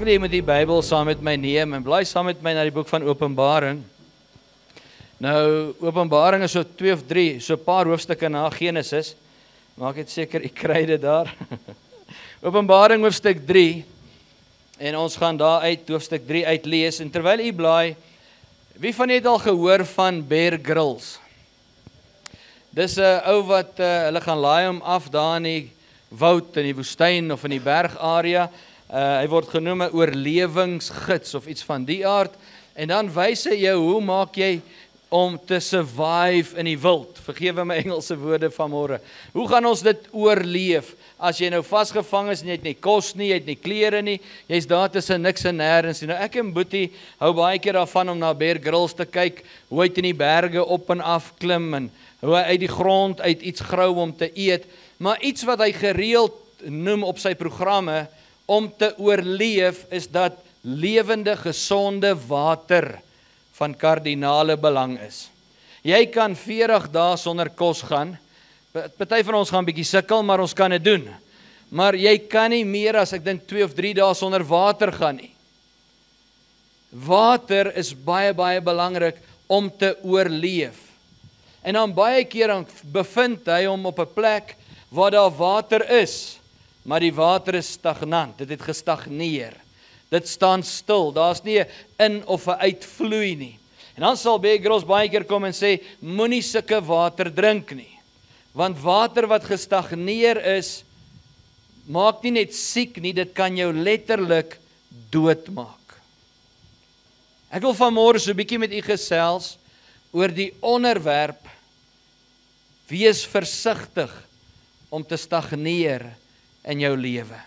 dat jy met die Bybel saam met my neem en blaai saam met my na die boek van Openbaring. Nou, Openbaring is so 2 of 3, so 'n paar hoofstukke na Genesis. Maak dit seker, ek kry dit daar. Openbaring hoofstuk 3, en ons gaan daar uit hoofstuk 3 uitlees, en terwyl u blaai, wie van julle het al gehoor van Bear Grylls? Dis 'n ou wat, hulle gaan laai hom af daar in die woud, in die woestyn of in die bergarea. Hy word genoem 'n oorlewingsgids of iets van die aard, en dan wys hy jou, hoe maak jy om te survive in die wild? Vergewe my Engelse woorde vanmôre. Hoe gaan ons dit oorleef? As jy nou vasgevang is en jy het nie kos nie, jy het nie klere nie, jy's daar tussen niks en nêrens nie. Nou ek en Boetie hou baie keer daarvan om na Bear Grylls te kyk, hoe hy in die berge op en af klim en hoe hy uit die grond uit iets grou om te eet, maar iets wat hy gereeld noem op sy programme om te oorleef is dat lewende, gesonde water van kardinale belang is. Jy kan 40 dae sonder kos gaan. Party van ons gaan bietjie sukkel, maar ons kan dit doen. Maar jy kan nie meer as ek dink 2 of 3 dae sonder water gaan nie. Water is baie, baie belangrik om te oorleef. En dan baie keer dan bevind hy hom op 'n plek waar daar water is, maar die water is stagnant, dit het gestagneer. Dit staan stil, daar's nie 'n in of 'n uitvloei nie. En dan sal Bear Grylls baie keer kom en sê, moenie sulke water drink nie. Want water wat gestagneer is, maak nie net siek nie, dit kan jou letterlik doodmaak. Ek wil vanmôre so 'n bietjie met u gesels oor die onderwerp, wees versigtig om te stagneer in jou lewe.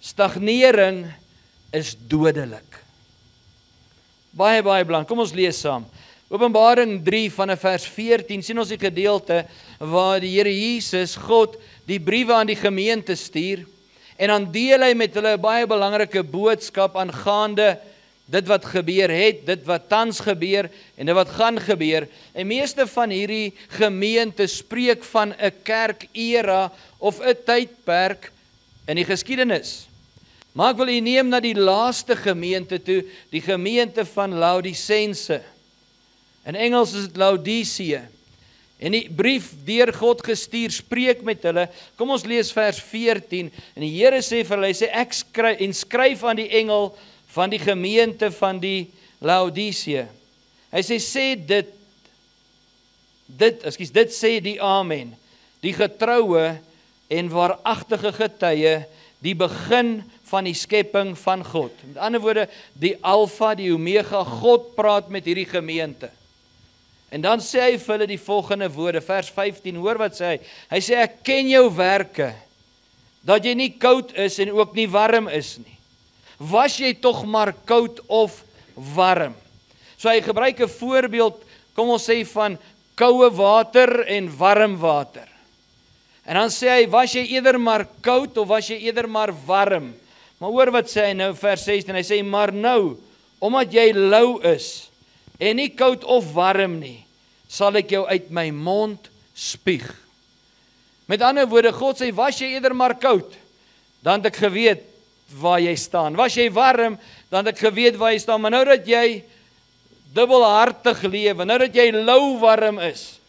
Stagnering is dodelik. Baie, baie belangrik. Kom ons lees saam. Openbaring 3 vanaf vers 14, sien ons die gedeelte waar die Here Jesus, God, die briewe aan die gemeente stuur, en dan deel hy met hulle 'n baie belangrike boodskap aangaande dit wat gebeur het, dit wat tans gebeur, en dit wat gaan gebeur. En meeste van hierdie gemeente spreek van 'n kerkera of 'n tydperk in die geskiedenis. Maar ek wil u neem na die laaste gemeente toe, die gemeente van Laodicense. In Engels is dit Laodicea. En die brief deur God gestuur spreek met hulle. Kom ons lees vers 14. En die Here sê vir hulle, hy sê, ek skryf aan die engel van die gemeente van die Laodicea. Hy sê, dit sê die Amen, die getroue en waaragtige getuie, die begin van die skepping van God. Met ander woorde, die Alfa, die Omega, God praat met hierdie gemeente. En dan sê hy vir hulle die volgende woorde, vers 15, hoor wat sê hy? Hy sê, ek ken jou werke, dat jy nie koud is en ook nie warm is nie. Was jy tog maar koud of warm? So hy gebruik 'n voorbeeld, kom ons sê van koue water en warm water. En dan sê hy, was jy eerder maar koud of was jy eerder maar warm? Maar hoor wat sê hy nou, vers 16, hy sê, maar nou, omdat jy lou is, en nie koud of warm nie, sal ek jou uit my mond spieg. Met ander woorde, God sê, was jy eerder maar koud, dan het ek geweet waar jy staan. Was jy warm, dan het ek geweet waar jy staan. Maar nou dat jy dubbelhartig lewe, nou dat jy lou warm is,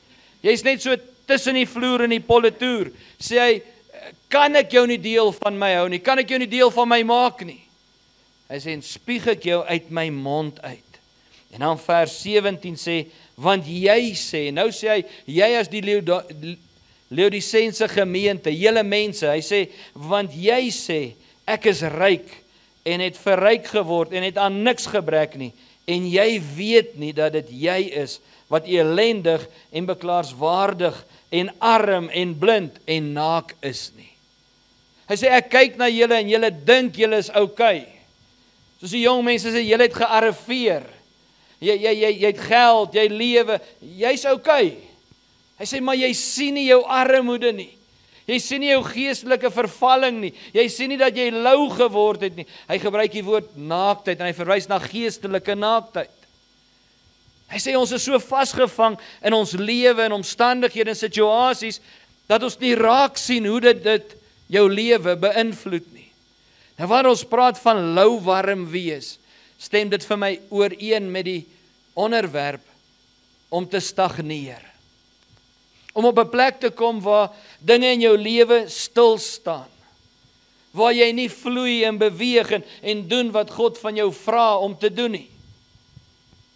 jy's net so tussen die vloer en die politoer, sê hy, kan ek jou nie deel van my hou nie, kan ek jou nie deel van my maak nie. Hy sê, en spieg ek jou uit my mond uit. En dan vers 17 sê, want jy sê, nou sê hy, jy as die Laodicense gemeente, julle mense, hy sê, want jy sê, ek is ryk, en het verryk geword, en het aan niks gebrek nie, en jy weet nie dat dit jy is, wat elendig en beklaarswaardig, en arm, en blind, en naak is nie. Hy sê, ek kyk na julle, en julle dink julle is okay. Soos die jong mense sê, julle het gearriveer. Jy het geld, jy lewe, jy's okay. Hy sê, maar jy sien nie jou armoede nie. Jy sien nie jou geestelike vervalling nie. Jy sien nie dat jy lou geword het nie. Hy gebruik die woord naaktheid en hy verwys na geestelike naaktheid. Hy sê ons is so vasgevang in ons lewe en omstandighede en situasies dat ons nie raak sien hoe dit jou lewe beïnvloed nie. En wanneer ons praat van lauwarm wees, stem dit vir my ooreen met die onderwerp om te stagneer. Om op 'n plek te kom waar dinge in jou lewe stil staan. Waar jy nie vloei en beweeg en doen wat God van jou vra om te doen nie.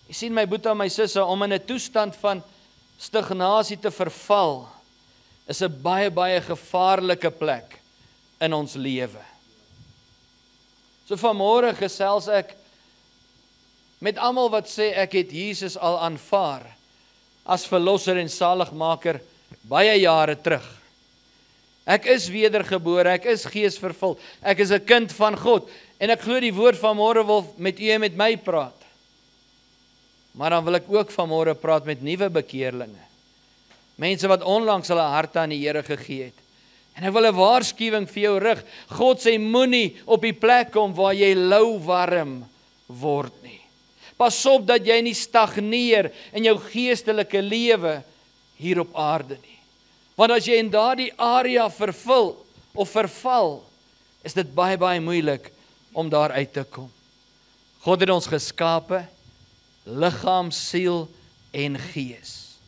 Jy sien my boetie en my sisse, om in 'n toestand van stagnasie te verval, is 'n baie gevaarlike plek in ons lewe. So vanmôre gesels ek met almal wat sê ek het Jesus al aanvaar as verlosser en saligmaker baie jare terug. Ek is wedergebore, ek is geesvervuld, ek is 'n kind van God en ek glo die woord vanmôre wil met u en met my praat. Maar dan wil ek ook vanmôre praat met nuwe bekeerlinge. Mense wat onlangs hulle harte aan die Here gegee het. En ek wil 'n waarskuwing vir jou rig. God sê moenie op die plek kom waar jy lauwarm word nie. Pas op dat jy nie stagneer in jou geestelike lewe hier op aarde nie. Want as jy in daardie area verval, is dit baie moeilik om daar uit te kom. God het ons geskape, liggaam, siel en gees.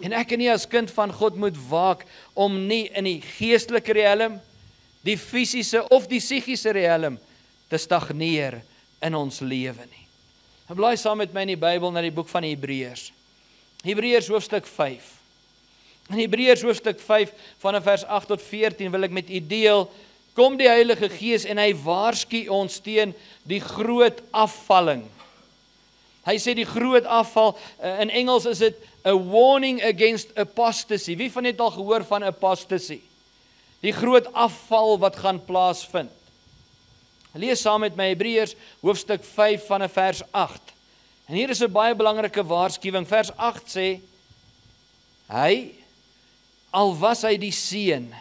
En ek en jy as kind van God moet waak om nie in die geestelike riem, die fisiese of die psigiese riem te stagneer in ons lewe nie. En blaai saam met my in die Bybel na die boek van Hebreërs. Hebreërs hoofstuk 5. In Hebreërs hoofstuk 5 vanaf vers 8 tot 14 wil ek met u deel, kom die Heilige Gees en hy waarsku ons teen die groot afvalling. Hy sê die groot afval, in Engels is dit a warning against apostasy. Wie van het al gehoor van apostasy? Die groot afval wat gaan plaasvind. Lees saam met my Hebreërs hoofstuk 5 vanaf vers 8. En hier is 'n baie belangrike waarskuwing. Vers 8 sê, hy, al was hy die seun,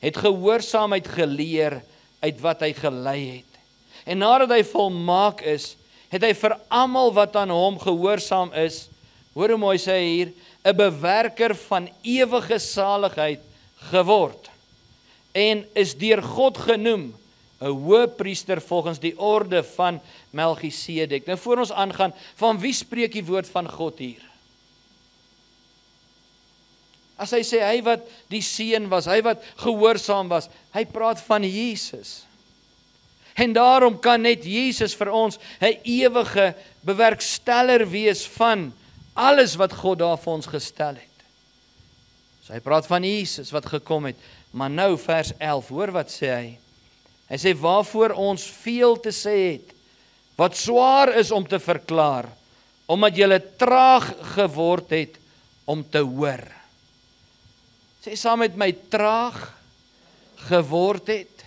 het gehoorsaamheid geleer uit wat hy gelei het. En nadat hy volmaak is, het hy vir almal wat aan hom gehoorsaam is, hoor hoe mooi sê hier, 'n bewerker van ewige saligheid geword. En is deur God genoem 'n hoëpriester volgens die orde van Melchisedek. Nou voor ons aangaan, van wie spreek die woord van God hier? As hy sê, hy wat die seun was, hy wat gehoorsaam was, hy praat van Jesus. En daarom kan net Jesus vir ons 'n ewige bewerksteller wees van alles wat God daar vir ons gestel het. So hy praat van Jesus wat gekom het, maar nou vers 11, hoor wat sê hy? Hy sê, waarvoor ons veel te sê het, wat swaar is om te verklaar, omdat julle traag geword het om te hoor. Sê saam met my, traag geword het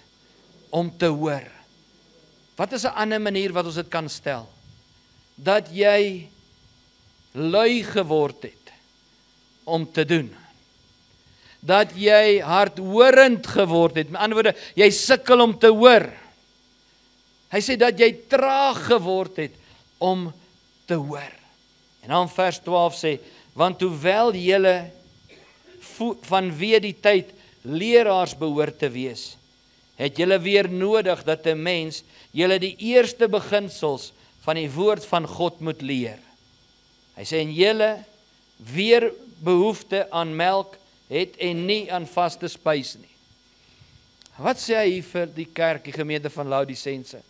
om te hoor. Wat is 'n ander manier wat ons dit kan stel? Dat jy lui geword het om te doen. Dat jy hardhorend geword het. Met ander woorde, jy sukkel om te hoor. Hy sê dat jy traag geword het om te hoor. En dan vers 12 sê, want hoewel julle vanweë die tyd leraars behoort te wees, het julle weer nodig dat 'n mens julle die eerste beginsels van die woord van God moet leer. Hy sê en julle weer behoefte aan melk het en nie aan vaste spys nie. Wat sê hy hier vir die kerk, die gemeente van Laodisense?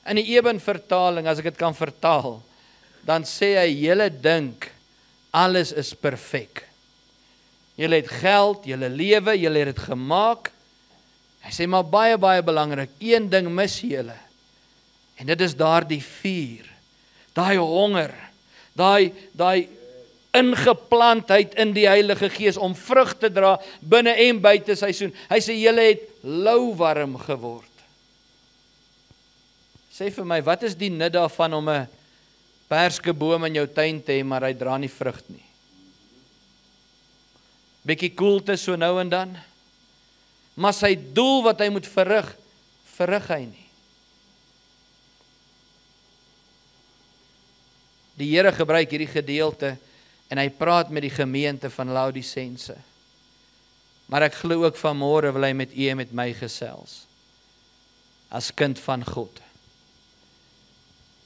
In die Eben vertaling, as ek dit kan vertaal, dan sê hy, julle dink alles is perfek. Julle het geld, julle lewe, julle het dit gemaak. Hy sê maar baie belangrik, een ding mis julle. En dit is daardie vuur, daai honger, daai ingeplantheid in die Heilige Gees om vrug te dra binne en buite seisoen. Hy sê julle het lauwarm geword. Sê vir my, wat is die nut daarvan om 'n perskeboom in jou tuin te hê, maar hy dra nie vrug nie? Bietjie koelte so nou en dan. Maar sy doel wat hy moet verrig hy nie. Die Here gebruik hierdie gedeelte en hy praat met die gemeente van Laodisense. Maar ek glo ook vanmôre wil hy met u en met my gesels. as kind van God.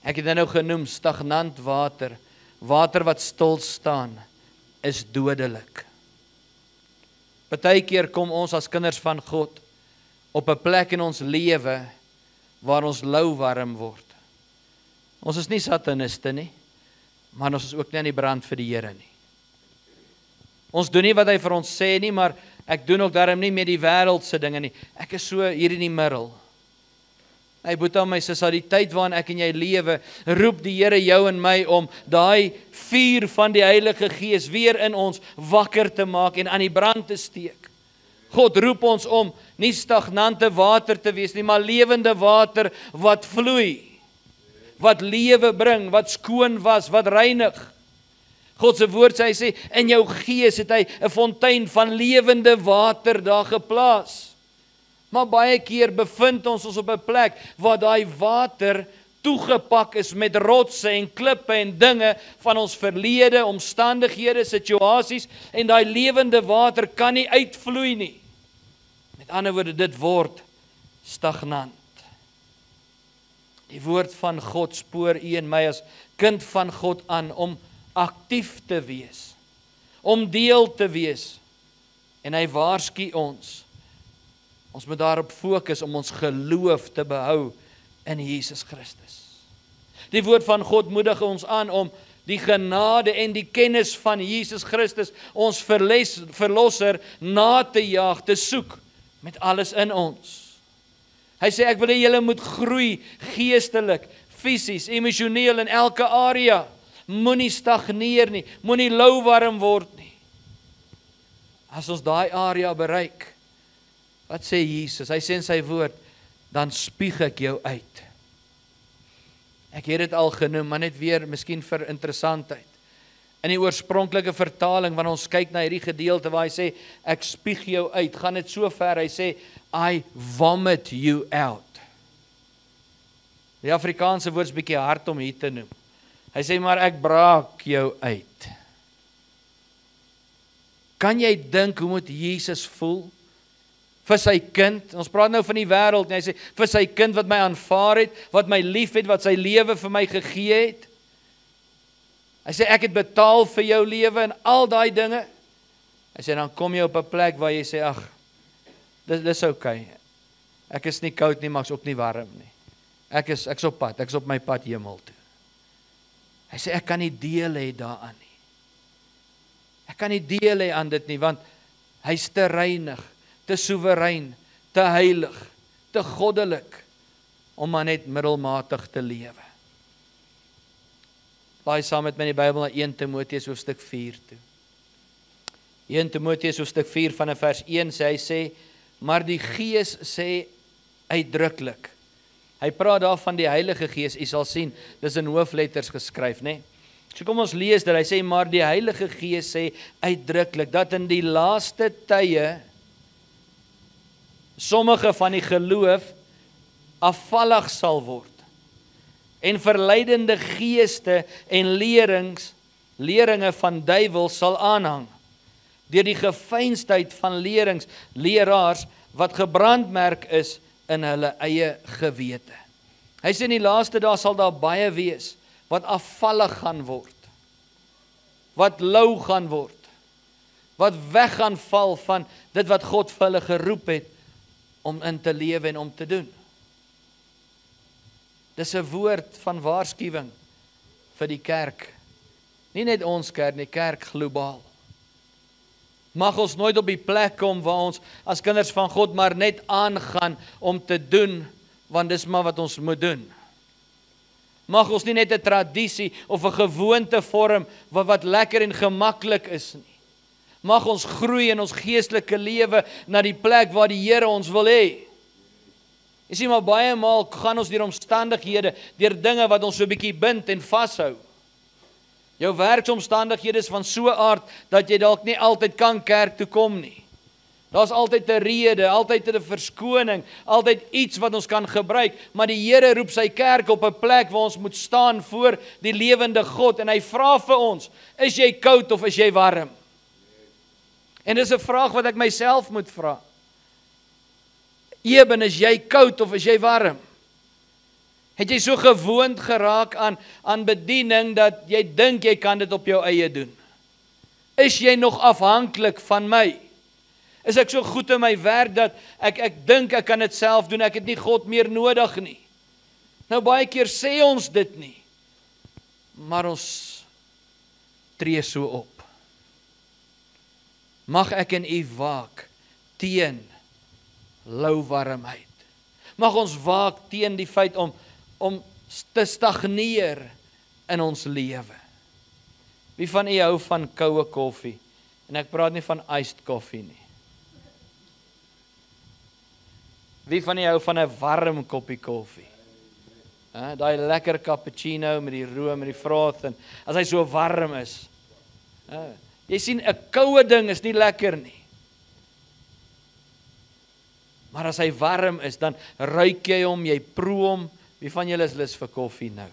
Ek het dit nou genoem, stagnant water, water wat stil staan, is dodelik. Partykeer kom ons as kinders van God op 'n plek in ons lewe waar ons louwarm word. Ons is nie sataniste nie, maar ons is ook nie aan die brand vir die Here nie. Ons doen nie wat hy vir ons sê nie, maar ek doen ook daarom nie met die wêreldse dinge nie. Ek is so hier in die middel. Hy boeta my sussie, die tyd waarin ek en jy lewe, roep die Here jou en my om daai vuur van die Heilige Gees weer in ons wakker te maak en aan die brand te steek. God roep ons om nie stagnante water te wees nie, maar lewende water wat vloei, wat lewe bring, wat skoon was, wat reinig. God se woord sê, hy sê, in jou gees het hy 'n fontein van lewende water daar geplaas. Maar baie keer bevind ons op 'n plek waar daai water toegepak is met rotse en klippe en dinge van ons verlede, omstandighede, situasies, en daai lewende water kan nie uitvloei nie. Met ander woorde, dit word stagnant. Die woord van God spoor u en my as kind van God aan om aktief te wees, om deel te wees, en hy waarsku ons. Ons moet daarop fokus om ons geloof te behou in Jesus Christus. Die woord van God moedig ons aan om die genade en die kennis van Jesus Christus, ons verlosser, na te jaag, te soek, met alles in ons. Hy sê, ek wil hê julle moet groei, geestelik, fisies, emosioneel, in elke area. Moenie stagneer nie, moenie louwarm word nie. As ons daai area bereik, wat sê Jesus? Hy sê in sy woord, dan spieg ek jou uit. Ek het dit al genoem, maar net weer, miskien vir interessantheid. In die oorspronklike vertaling, wanneer ons kyk na hierdie gedeelte waar hy sê, ek spieg jou uit, gaan dit so ver, hy sê, I vomit you out. Die Afrikaanse woord is bietjie hard om hier te noem. Hy sê, maar ek braak jou uit. Kan jy dink, hoe moet Jesus voel? Vir sy kind, ons praat nou van die wêreld, en hy sê, vir sy kind wat my aanvaar het, wat my lief het, wat sy lewe vir my gegee het. Hy sê, ek het betaal vir jou lewe en al daai dinge. Hy sê, dan kom jy op 'n plek waar jy sê, ag, dis okay. Ek is nie koud nie, maar ek is ook nie warm nie. Ek is op pad, ek is op my pad hemel toe. Hy sê, ek kan nie deel hê daaraan nie. Ek kan nie deel hê aan dit nie, want hy's te reinig, te soewerein, te heilig, te goddelik, om maar net middelmatig te lewe. Laai saam met my in die Bybel na 1 Timoteus hoofstuk 4 toe. 1 Timoteus hoofstuk 4 vanaf vers 1 sê, hy sê, maar die Gees sê uitdruklik. Hy praat daar van die Heilige Gees, jy sal sien, dis in hoofletters geskryf, né? So kom ons lees dit, hy sê, maar die Heilige Gees sê uitdruklik, dat in die laaste tye, sommige van die geloof afvallig sal word, en verleidende geeste en leringe van duiwels sal aanhang, deur die gefeinsdheid van leraars, wat gebrandmerk is in hulle eie gewete. Hy sê in die laaste dae sal daar baie wees, wat afvallig gaan word, wat lou gaan word, wat weg gaan val van dit wat God vir hulle geroep het, om in te lewe en om te doen. Dis 'n woord van waarskuwing vir die kerk. Nie net ons kerk, die kerk globaal. Mag ons nooit op die plek kom waar ons as kinders van God maar net aangaan om te doen, want dis maar wat ons moet doen. Mag ons nie net 'n tradisie of 'n gewoonte vorm wat lekker en gemaklik is nie. Mag ons groei in ons geestelike lewe na die plek waar die Here ons wil hê. Jy sien, maar baie maal gaan ons deur omstandighede, deur dinge wat ons so 'n bietjie bind en vashou. Jou werksomstandighede is van so 'n aard dat jy dalk nie altyd kan kerk toe kom nie. Daar's altyd 'n rede, altyd 'n verskoning, altyd iets wat ons kan gebruik, maar die Here roep sy kerk op 'n plek waar ons moet staan voor die lewende God en hy vra vir ons, is jy koud of is jy warm? En dis 'n vraag wat ek myself moet vra. Eben, is jy koud of is jy warm? Het jy so gewoond geraak aan bediening, dat jy dink jy kan dit op jou eie doen? Is jy nog afhanklik van my? Is ek so goed in my werk, dat ek dink ek kan dit self doen, ek het nie God meer nodig nie? Nou baie keer sê ons dit nie, maar ons tree so op. Mag ek en u waak teen louwarmheid. Mag ons waak teen die feit om te stagneer in ons lewe. Wie van u hou van koue koffie? En ek praat nie van iced koffie nie. Wie van u hou van 'n warm koppie koffie? Daai lekker cappuccino met die room en die froth, en as hy so warm is. Jy sien, 'n koue ding is nie lekker nie. Maar as hy warm is, dan ruik jy hom, jy proe hom. Wie van julle is lus vir koffie nou?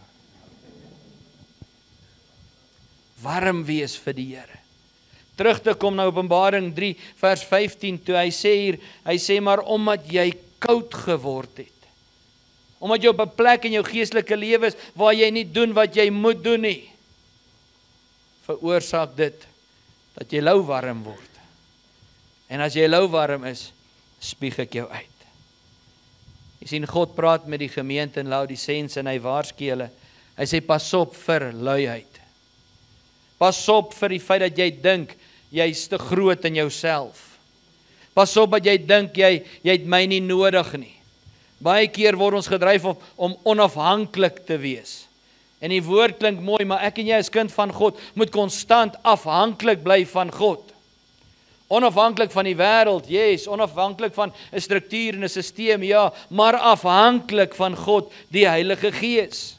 Warm wees vir die Here. Terug te kom na Openbaring 3 vers 15, toe hy sê hier, hy sê, maar omdat jy koud geword het, omdat jy op 'n plek in jou geestelike lewe is, waar jy nie doen wat jy moet doen nie, veroorsaak dit, dat jy louwarm word. En as jy louwarm is, spieg ek jou uit. Jy sien, God praat met die gemeente in Laodisense en hy waarsku hulle. Hy sê, pas op vir luiheid. Pas op vir die feit dat jy dink, jy is te groot in jouself. Pas op dat jy dink, jy het my nie nodig nie. Baie keer word ons gedryf om onafhanklik te wees. En die woord klink mooi, maar ek en jy as kind van God, moet konstant afhanklik bly van God. Onafhanklik van die wêreld, yes, onafhanklik van 'n struktuur en 'n stelsel, ja, maar afhanklik van God, die Heilige Gees.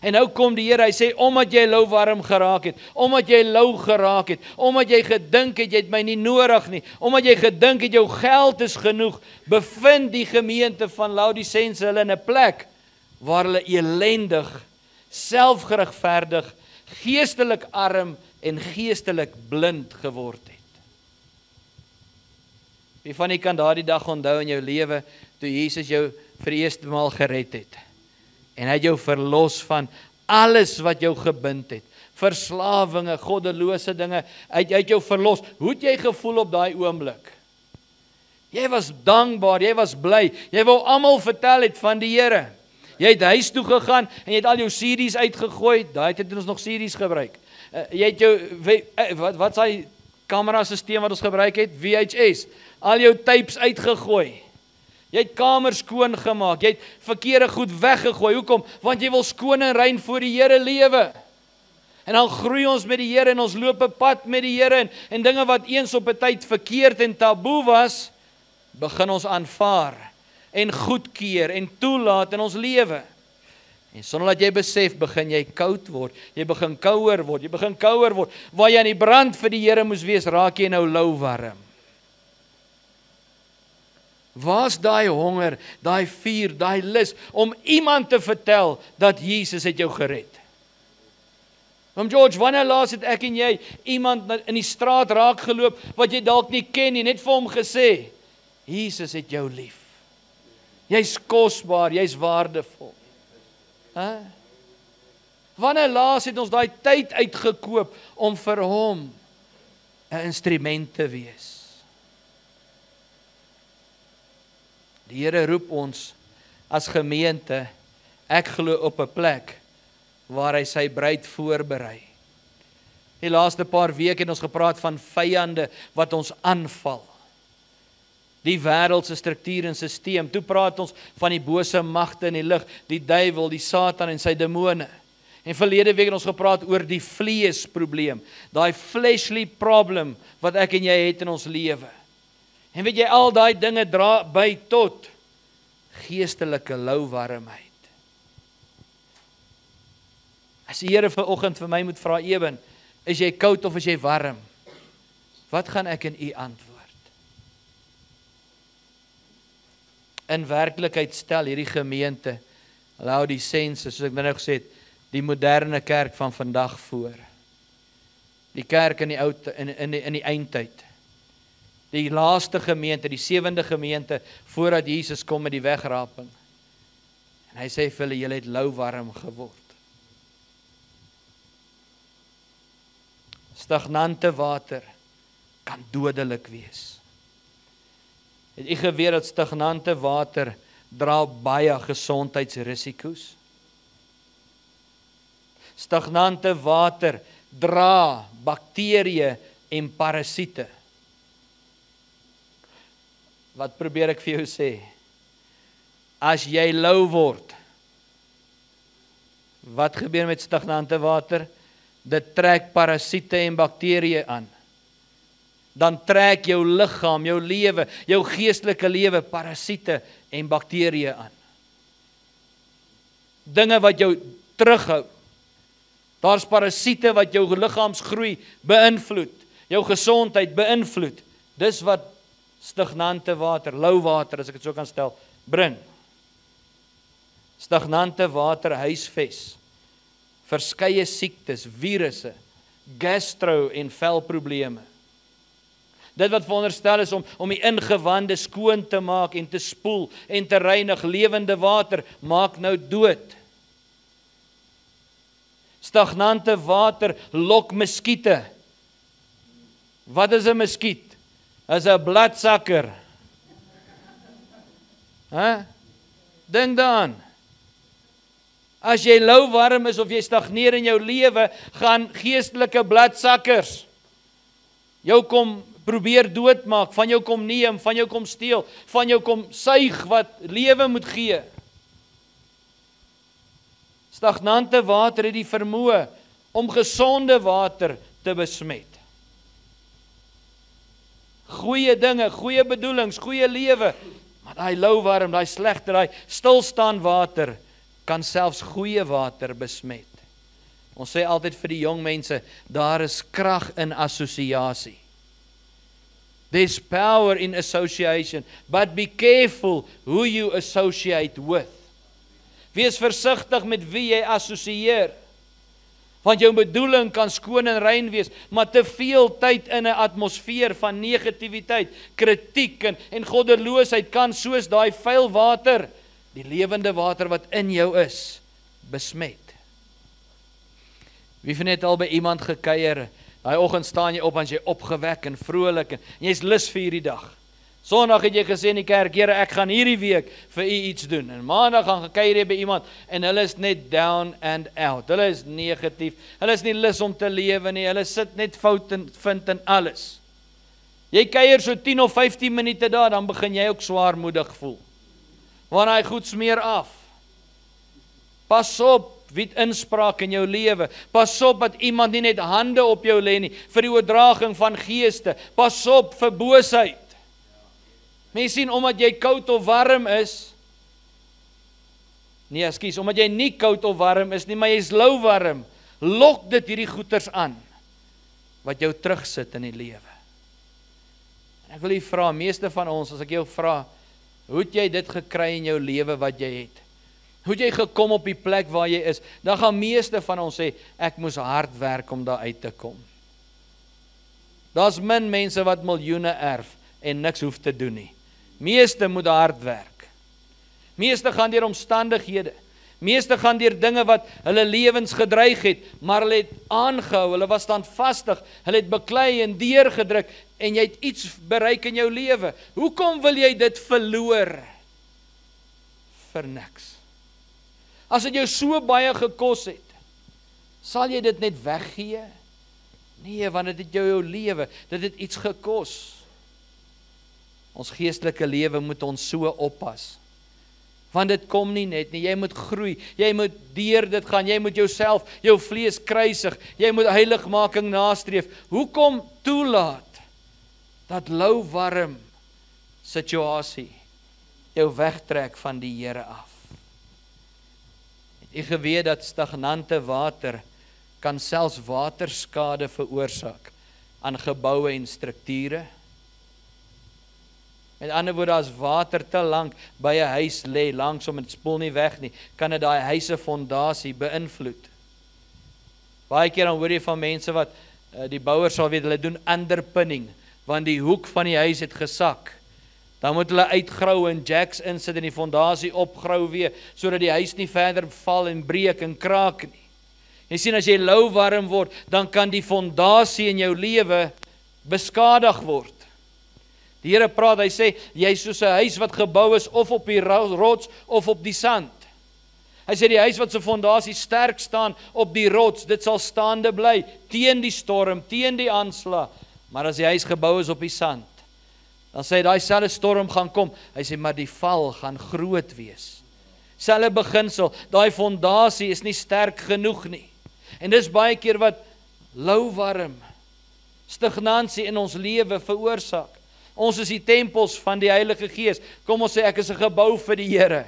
En nou kom die Here, hy sê, omdat jy louwarm geraak het, omdat jy lou geraak het, omdat jy gedink het, jy het my nie nodig nie, omdat jy gedink het, jou geld is genoeg, bevind die gemeente van Laodisense hulle in 'n plek, waar hulle elendig, selfgeregverdig, geestelik arm en geestelik blind geword het. Wie van u kan daardie dag onthou in jou lewe, toe Jesus jou vir die eerste maal gered het, en hy het jou verlos van alles wat jou gebind het, verslawinge, goddelose dinge, hy het jou verlos. Hoe het jy gevoel op daai oomblik? Jy was dankbaar, jy was bly, jy wou almal vertel het van die Here. Jy het huis toe gegaan en jy het al jou CD's uitgegooi. Daai tyd het ons nog CD's gebruik. Jy het jou, wat is hy kamerasisteem wat ons gebruik het? VHS. Al jou tapes uitgegooi. Jy het kamers skoon gemaak, jy het verkeerde goed weggegooi. Hoekom? Want jy wil skoon en rein voor die Here lewe. En dan groei ons met die Here en ons loop 'n pad met die Here en dinge wat eens op 'n tyd verkeerd en taboe was, begin ons aanvaar en goedkeur en toelaat in ons lewe. En sonder dat jy besef, begin jy koud word, jy begin kouer word, waar jy aan die brand vir die Here moes wees, raak jy nou louwarm. Waar's daai honger, daai vuur, daai lus om iemand te vertel dat Jesus het jou gered? Oom George, wanneer laas het ek en jy iemand in die straat raak geloop wat jy dalk nie ken nie, net vir hom gesê, Jesus het jou lief. Jy's kosbaar, jy's waardevol. Wanneer laas het ons daai tyd uitgekoop om vir hom 'n instrument te wees? Die Here roep ons as gemeente, ek glo, op 'n plek waar hy sy bruid voorberei. Die laaste paar weke het ons gepraat van vyande wat ons aanval. Die wêreldse struktuur en stelsel. Toe praat ons van die bose magte in die lig, die duiwel, die Satan en sy demone. En verlede week het ons gepraat oor die vleesprobleem, daai fleshly problem wat ek en jy het in ons lewe. En weet jy, al daai dinge dra by tot geestelike louwarmheid. As die Here vanoggend vir my moet vra, Eben, is jy koud of is jy warm? Wat gaan ek in u antwoord? In werklikheid stel hierdie gemeente, Laodisense, soos ek nou gesê het, die moderne kerk van vandag voor. Die kerk in die eindtyd. Die laaste gemeente, die 7de gemeente, voordat Jesus kom met die wegraping. En hy sê vir hulle, julle het lauwarm geword. Stagnante water kan dodelik wees. Het u geweet dat stagnante water dra baie gesondheidsrisiko's? Stagnante water dra bakterieë en parasiete. Wat probeer ek vir jou sê? As jy lou word, wat gebeur met stagnante water? Dit trek parasiete en bakterieë aan. Dan trek jou liggaam, jou lewe, jou geestelike lewe, parasiete en bakterieë aan. Dinge wat jou terughou. Daar's parasiete wat jou liggaamsgroei beïnvloed, jou gesondheid beïnvloed. Dis wat stagnante water, lou water, as ek dit so kan stel, bring. Stagnante water huisves verskeie siektes, virusse, gastro en velprobleme. Dit wat veronderstel is om die ingewande skoon te maak en te spoel en te reinig, lewende water, maak nou dood. Stagnante water lok muskiete. Wat is 'n muskiet? Is 'n bladsakker. Dink daaraan. As jy lauwarm is of jy stagneer in jou lewe, gaan geestelike bladsakkers jou kom probeer doodmaak, van jou kom neem, van jou kom steel, van jou kom suig wat lewe moet gee. Stagnante water het die vermoë om gesonde water te besmet. Goeie dinge, goeie bedoelings, goeie lewe, maar daai lauwarm, daai slegte, daai stilstaan water kan selfs goeie water besmet. Ons sê altyd vir die jong mense, daar is krag in assosiasie. There's power in association, but be careful who you associate with. Wees versigtig met wie jy assosieer, want jou bedoeling kan skoon en rein wees, maar te veel tyd in 'n atmosfeer van negativiteit, kritiek en goddeloosheid kan soos daai vuil water, die lewende water wat in jou is, besmet. Wie van het al by iemand gekuier? Daai oggend staan jy op en jy opgewek en vrolik en jy's lus vir hierdie dag. Sondag het jy gesê in die kerk, Here, ek gaan hierdie week vir u iets doen. En maandag gaan gekuier jy by iemand en hulle is net down and out. Hulle is negatief. Hulle is nie lus om te lewe nie. Hulle sit net fout en vind in alles. Jy kuier so 10 of 15 minute daar, dan begin jy ook swaarmoedig voel. Want hy goed smeer af. Pas op wie het inspraak in jou lewe. Pas op dat iemand nie net hande op jou lê nie, vir die oordraging van geeste. Pas op vir boosheid. Mens sien, omdat jy koud of warm is, omdat jy nie koud of warm is nie, maar jy is lauwarm, lok dit hierdie goeters aan, wat jou terugsit in die lewe. En ek wil jy vra, meeste van ons, as ek jou vra, hoe het jy dit gekry in jou lewe wat jy het? Hoe het jy gekom op die plek waar jy is? Dan gaan meeste van ons sê, ek moes hard werk om daar uit te kom. Daar's min mense wat miljoene erf en niks hoef te doen nie. Meeste moet hard werk. Meeste gaan deur omstandighede. Meeste gaan deur dinge wat hulle lewens gedreig het, maar hulle het aangehou, hulle was standvastig, hulle het beklei en deurgedruk, en jy het iets bereik in jou lewe. Hoekom wil jy dit verloor? Vir niks. As dit jou so baie gekos het, sal jy dit net weggee? Nee, want dit het jou lewe, dit het iets gekos. Ons geestelike lewe moet ons so oppas. Want dit kom nie net nie, jy moet groei, jy moet deur dit gaan, jy moet jouself, jou vlees kruisig, jy moet heiligmaking nastreef. Hoekom toelaat dat lauwarm situasie jou wegtrek van die Here af? Het jy geweet dat stagnante water kan selfs waterskade veroorsaak aan geboue en strukture? Met ander woorde, as water te lank by 'n huis lê, langsom en dit spoel nie weg nie, kan dit daai huis se fondasie beïnvloed. Baie keer dan hoor jy van mense wat die bouers sal weet, hulle doen underpinning. want die hoek van die huis het gesak. Dan moet hulle uitgrou en jacks insit en die fondasie opgrou weer, sodat die huis nie verder val en breek en kraak nie. Jy sien, as jy lou warm word, dan kan die fondasie in jou lewe beskadig word. Die Here praat, hy sê, jy is soos 'n huis wat gebou is of op die rots of op die sand. Hy sê die huis wat sy fondasie sterk staan op die rots, dit sal staande bly, teen die storm, teen die aanslag. Maar as die huis gebou is op die sand, dan sê hy, daai selfde storm gaan kom. Hy sê, maar die val gaan groot wees. Selfde beginsel, daai fondasie is nie sterk genoeg nie. En dis baie keer wat lou warm, stagnansie in ons lewe veroorsaak. Ons is die tempels van die Heilige Gees. Kom ons sê, ek is 'n gebou vir die Here.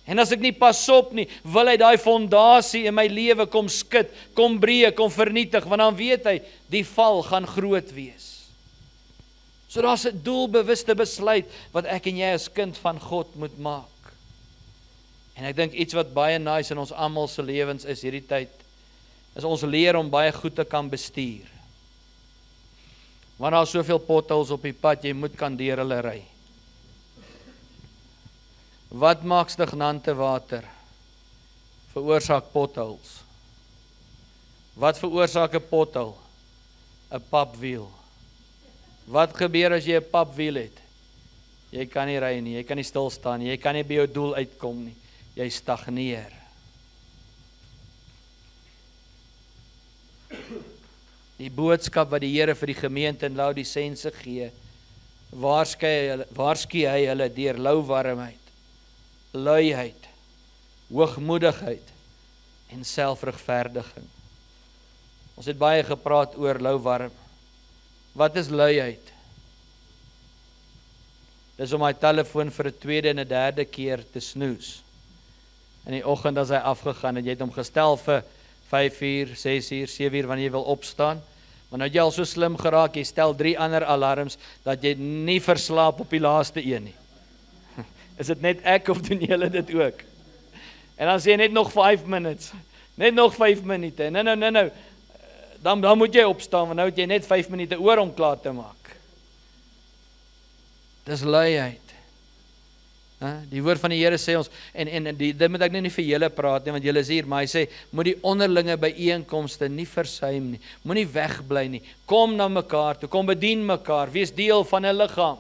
En as ek nie pas op nie, wil hy daai fondasie in my lewe kom skud, kom breek, kom vernietig, want dan weet hy, die val gaan groot wees. So daar's 'n doelbewuste besluit wat ek en jy as kind van God moet maak. En ek dink iets wat baie nice in ons almal se lewens is hierdie tyd, is ons leer om baie goed te kan bestuur. Want daar is soveel potholes op die pad, jy moet kan deur hulle ry. Wat maak stagnante water? Veroorsaak potholes. Wat veroorsaak 'n pothole? 'n papwiel. Wat gebeur as jy 'n papwiel het? Jy kan nie ry nie, jy kan nie stil staan nie, jy kan nie by jou doel uitkom nie. Jy stagneer. Die boodskap wat die Here vir die gemeente in Laodisense gee, waarsku hy hulle deur lou warmheid, luiheid, hoogmoedigheid en selfregverdiging. Ons het baie gepraat oor lou warm. Wat is luiheid? Dis om my telefoon vir 'n tweede en 'n derde keer te snoes. In die oggend as hy afgegaan en jy het hom gestel vir 5 uur, 6 uur, 7 uur wanneer jy wil opstaan. Maar nou het jy al so slim geraak, jy stel 3 ander alarms dat jy nie verslaap op die laaste een nie. Is dit net ek of doen julle dit ook? En dan sê jy net nog 5 minutes. Net nog 5 minute. Nou. Dan moet jy opstaan, want nou het jy net 5 minute oor om klaar te maak. Dis luiheid. Die woord van die Here sê ons, en dit moet ek nie vir julle praat nie, want julle is hier, maar hy sê, moet die onderlinge byeenkomste nie versuim nie, moenie wegbly nie, kom na mekaar toe, kom bedien mekaar, wees deel van 'n liggaam.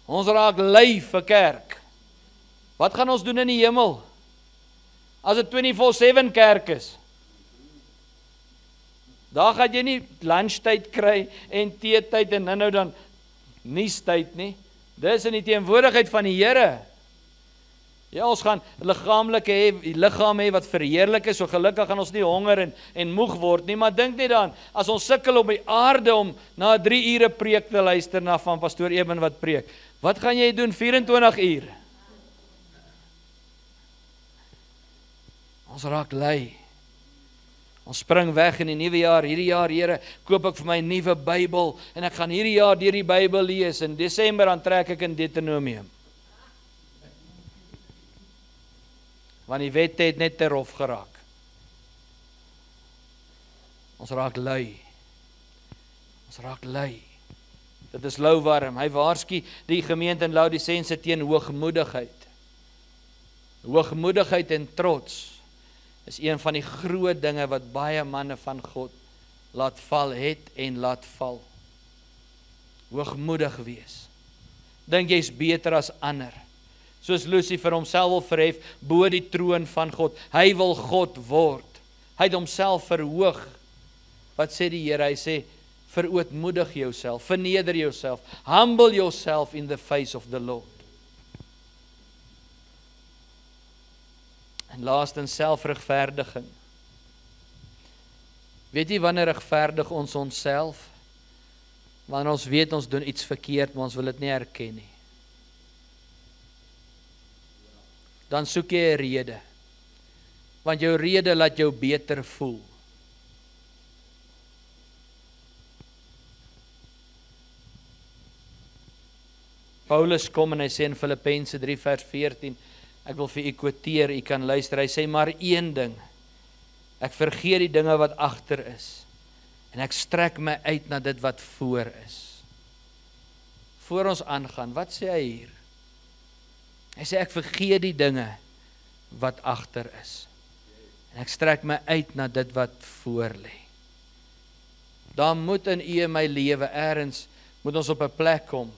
Ons raak lui vir kerk. Wat gaan ons doen in die hemel? As dit 24/7 kerk is. Daar gaan jy nie lunchtyd kry en teetyd en nou dan nuustyd nie. Dis in die teenwoordigheid van die Here. Ja, ons gaan liggaam hê wat verheerlik is, so gelukkig gaan ons nie honger en moeg word nie, maar dink net dan, as ons sukkel op die aarde om na 3 ure preek te luister na van pastoor Eben wat preek, wat gaan jy doen 24 uur? Ons raak lui. Ons spring weg in die nuwe jaar, hierdie jaar, Here, koop ek vir my 'n nuwe Bybel, en ek gaan hierdie jaar deur die Bybel lees, in Desember dan trek ek in Deuteronomium. Want die wette het net te rof geraak. Ons raak lui. Ons raak lui. Dit is lou warm. Hy waarsku die gemeente in Laodisense teen hoogmoedigheid. Hoogmoedigheid en trots is een van die groot dinge wat baie manne van God laat val het en laat val. Hoogmoedig wees. Dink jy's beter as ander. Soos Lucifer homself wil verhef bo die troon van God. Hy wil God word. Hy het homself verhoog. Wat sê die Here? Hy sê, verootmoedig jouself, verneder jouself, humble yourself in the face of the Lord. En laastens selfregverdiging. Weet jy wanneer regverdig ons onsself? Wanneer ons weet ons doen iets verkeerd, maar ons wil dit nie erken nie. Dan soek jy 'n rede. Want jou rede laat jou beter voel. Paulus kom en hy sê in Filippense 3 vers 14, ek wil vir u quoteer, u kan luister, hy sê, maar een ding, ek vergeet die dinge wat agter is, en ek strek my uit na dit wat voor is. voor ons aangaan, wat sê hy hier? Hy sê ek vergeet die dinge wat agter is. En ek strek my uit na dit wat voor lê. Daar moet in U en my lewe ergens moet ons op 'n plek kom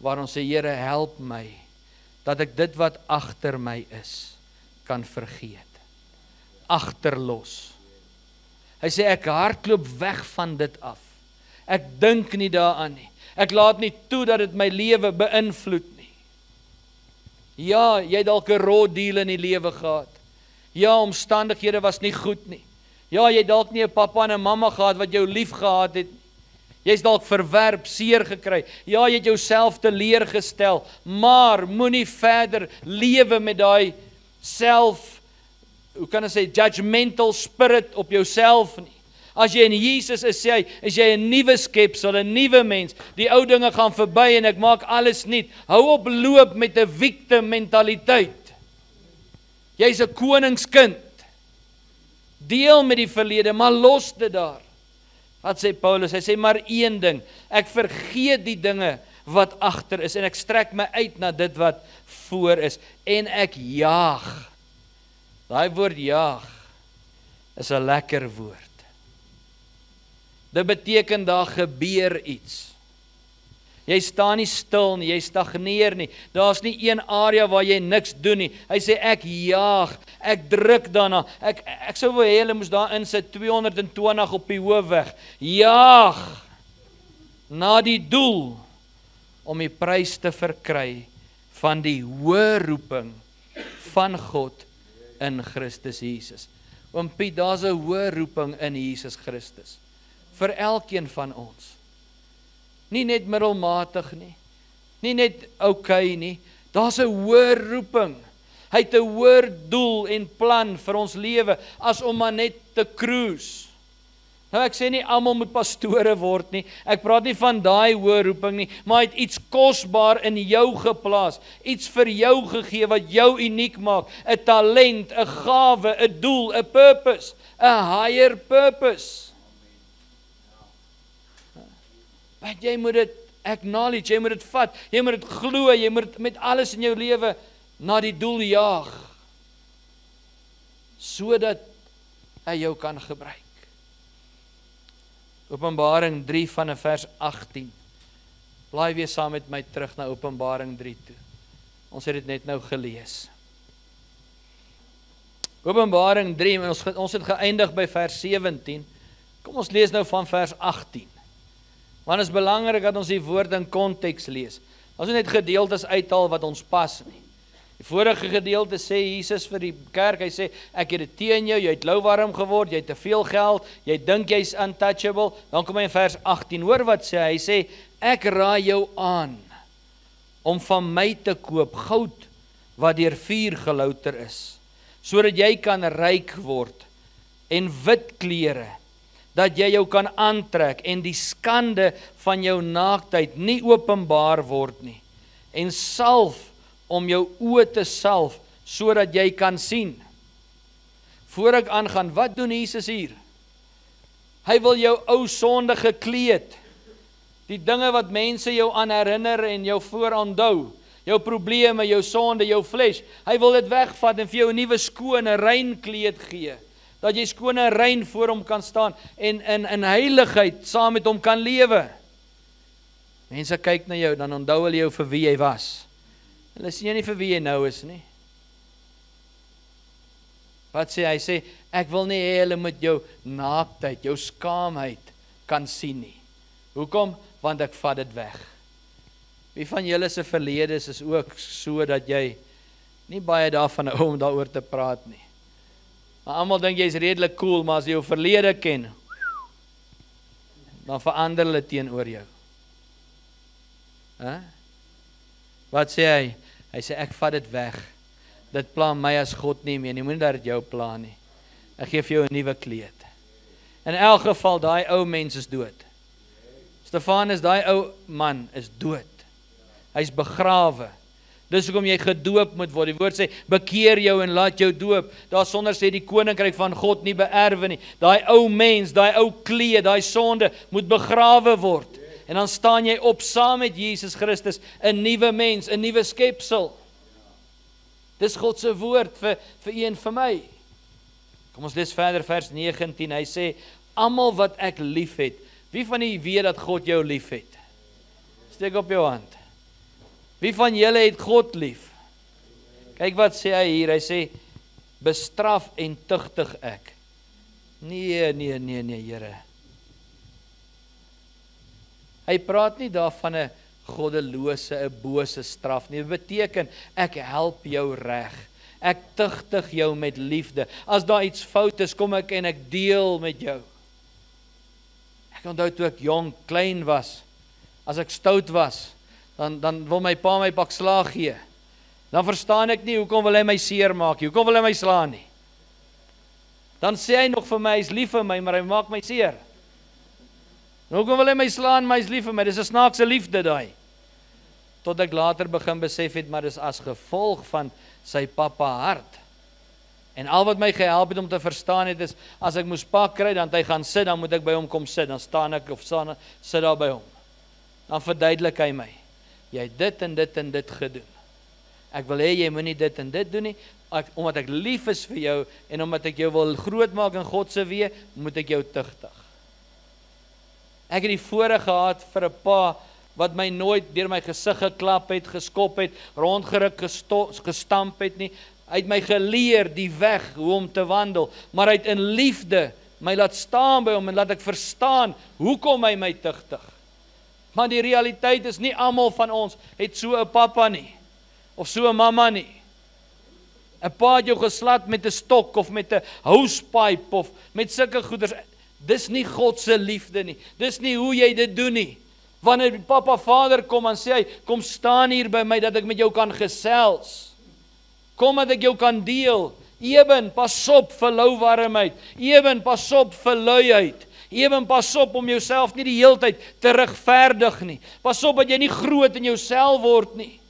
waar ons sê Here help my dat ek dit wat agter my is kan vergeet. Agterlos. Hy sê ek hardloop weg van dit af. Ek dink nie daaraan nie. Ek laat nie toe dat dit my lewe beïnvloed nie. Ja, jy het dalk 'n raw deal in die lewe gehad. Ja, omstandighede was nie goed nie. Ja, jy het dalk nie 'n pappa en 'n mamma gehad wat jou lief gehad het nie. Jy's dalk verwerp, seer gekry. Ja, jy het jouself teleurgestel, maar moenie verder lewe met daai hoe kan ek sê, judgmental spirit op jouself nie. As jy in Jesus is, sê hy, is jy 'n nuwe skepsel, 'n nuwe mens. Die ou dinge gaan verby en ek maak alles nuut. Hou op loop met 'n victim mentaliteit. Jy's 'n koningskind. Deel met die verlede, maar los dit daar. Wat sê Paulus? Hy sê maar een ding, ek vergeet die dinge wat agter is en ek strek my uit na dit wat voor is en ek jaag. Daai woord jaag is 'n lekker woord. Dit beteken daar gebeur iets. Jy staan nie stil nie, jy stagneer nie. Daar's nie een area waar jy niks doen nie. Hy sê ek jaag, ek druk daarna. Ek sou wil hê hulle moes daar insit 220 op die hoofweg. Jaag na die doel om die prys te verkry van die hoë roeping van God in Christus Jesus. Oom Piet, daar's 'n hoë roeping in Jesus Christus vir elkeen van ons. Nie net middelmatig nie. Nie net okay nie. Daar's 'n hoër roeping. Hy het 'n hoër doel en plan vir ons lewe as om maar net te cruise. Nou ek sê nie almal moet pastore word nie. Ek praat nie van daai hoër roeping nie, maar hy het iets kosbaar in jou geplaas. Iets vir jou gegee wat jou uniek maak. 'n Talent, 'n gawe, 'n doel, 'n purpose, 'n higher purpose. Want jy moet dit acknowledge, jy moet dit vat, jy moet dit glo, jy moet met alles in jou lewe na die doel jaag, sodat hy jou kan gebruik. Openbaring 3 van vers 18. Blaai weer saam met my terug na Openbaring 3 toe. Ons het dit net nou gelees. Openbaring 3, ons het geëindig by vers 17. Kom ons lees nou van vers 18. Want het is belangrik dat ons die woord in konteks lees. Ons moet net gedeeltes uithaal wat ons pas nie. Die vorige gedeelte sê Jesus vir die kerk, hy sê, ek het dit teen jou, jy het louwarm geword, jy het te veel geld, jy dink jy's untouchable. Dan kom hy in vers 18, hoor wat sê, hy sê, ek raai jou aan om van my te koop goud wat deur vuur gelouter is, sodat jy kan ryk word en wit klere, dat jy jou kan aantrek en die skande van jou naaktheid nie openbaar word nie, en salf om jou oë te salf, sodat jy kan sien. Voor ek aangaan, wat doen Jesus hier? Hy wil jou ou sondige kleed, die dinge wat mense jou aan herinner en jou vooronthou, jou probleme, jou sonde, jou vlees, hy wil dit wegvat en vir jou 'n nuwe skone, rein kleed gee, dat jy skoon en rein voor hom kan staan en in heiligheid saam met hom kan lewe. Mense kyk na jou, dan onthou hulle jou vir wie jy was. Hulle sien jy nie vir wie jy nou is nie. Wat sê hy? Sê, ek wil nie hê hulle moet jou naaktheid, jou skaamheid kan sien nie. Hoekom? Want ek vat dit weg. Wie van julle se verlede is ook so dat jy nie baie daarvan hou om daaroor te praat nie. Maar almal dink jy's redelik cool, maar as jy jou verlede ken, dan verander hulle teenoor jou. Wat sê hy? Hy sê, ek vat dit weg. Dit pla my as God nie meer, nie moet dat dit jou pla nie. Ek gee vir jou 'n nuwe kleed. In elk geval, daai ou mens is dood. Stefanus, daai ou man is dood. Hy's begrawe. Dis hoekom jy gedoop moet word. Die woord sê, bekeer jou en laat jou doop. Daarsonder sê die koninkryk van God nie beerwe nie. Daai ou mens, daai ou kleed, daai sonde moet begrawe word. En dan staan jy op saam met Jesus Christus, 'n nuwe mens, 'n nuwe skepsel. Dis God se woord vir u en vir my. Kom ons lees verder vers 19. Hy sê, almal wat ek lief het. Wie van julle weet dat God jou lief het? Steek op jou hand. Wie van julle het God lief? Kyk wat sê hy hier. Hy sê, bestraf en tugtig ek. Nee, Here. Hy praat nie daarvan 'n goddelose, 'n bose straf nie. Dit beteken, ek help jou reg. Ek tugtig jou met liefde. As daar iets fout is, kom ek en ek deel met jou. Ek onthou toe ek jong, klein was, as ek stout was, dan wil my pa my pak slaag gee. Dan verstaan ek nie, hoekom wil hy my seer maak nie, hoekom wil hy my slaan nie. Dan sê hy nog vir my, hy is lief vir my, maar hy maak my seer. En hoekom wil hy my slaan, maar hy is lief vir my, dis 'n snaakse liefde daai. Tot ek later begin besef het, maar dis as gevolg van sy pappa hart. En al wat my gehelp het om te verstaan het is, as ek moes pak kry, dan hy gaan sit, dan moet ek by hom kom sit, dan staan ek of sit daar by hom. Dan verduidelik hy my, jy het dit en dit en dit gedoen. Ek wil hê jy moenie dit en dit doen nie, omdat ek lief is vir jou, en omdat ek jou wil groot maak in God se weë, moet ek jou tugtig. Ek het die voorreg gehad vir 'n pa, wat my nooit deur my gesig geklap het, geskop het, rondgeruk, gestamp het nie. Hy het my geleer die weg, hoe om te wandel, maar hy het in liefde my laat staan by hom, en laat ek verstaan, hoekom hy my tugtig. Maar die realiteit is, nie almal van ons het so 'n pappa nie, of so 'n mamma nie. 'n Pa het jou geslat met 'n stok, of met 'n housepipe, of met sulke goeders. Dis nie God se liefde nie, dis nie hoe jy dit doen nie. Wanneer die papa vader kom, en sê hy, kom staan hier by my, dat ek met jou kan gesels. Kom dat ek jou kan deel. Eben, pas op vir louwarmheid. Eben, pas op vir luiheid. Eben, pas op om jouself nie die heeltyd te regverdig nie. Pas op dat jy nie groot in jouself word nie.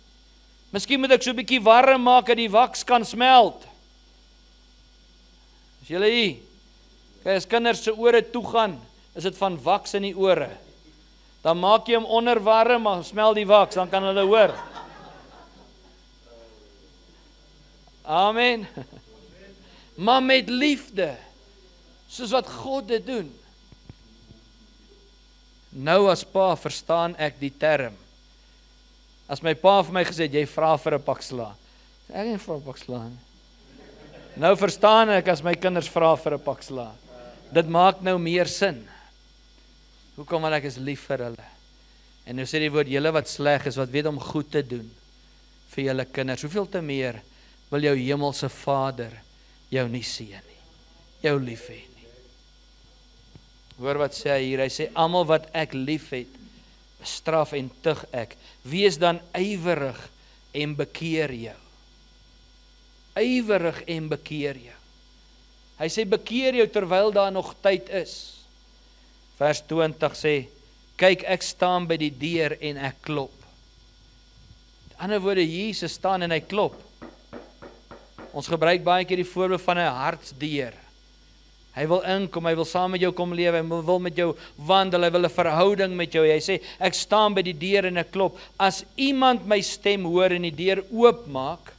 Miskien moet ek so 'n bietjie warm maak, dat die waks kan smelt. Is julle hier? Kyk, as kinders se ore toe gaan, is dit van waks in die ore. Dan maak jy hom onderwarm, maar smel die waks, dan kan hulle hoor. Amen. Maar met liefde, soos wat God dit doen. Nou as pa verstaan ek die term. As my pa vir my gesê het, jy vra vir 'n pak sla. Ek nie vir 'n pak sla nie. Nou verstaan ek as my kinders vra vir 'n pak sla. Dit maak nou meer sin. Hoekom? Want ek is lief vir hulle. En nou sê die woord, julle wat sleg is, wat weet om goed te doen vir julle kinders, hoeveel te meer wil jou hemelse Vader jou nie seën nie, jou lief hê nie. Hoor wat sê hy hier, hy sê, almal wat ek lief het, bestraf en tug ek, wees dan ywerig en bekeer jou. Ywerig en bekeer jou. Hy sê, bekeer jou terwyl daar nog tyd is. Vers 20 sê, kyk, ek staan by die deur en ek klop. Met ander woorde, Jesus staan en hy klop. Ons gebruik baie keer die voorbeeld van 'n hartsdeur. Hy wil inkom, hy wil saam met jou kom lewe, hy wil met jou wandel, hy wil 'n verhouding met jou. Hy sê, ek staan by die deur en ek klop. As iemand my stem hoor en die deur oopmaak,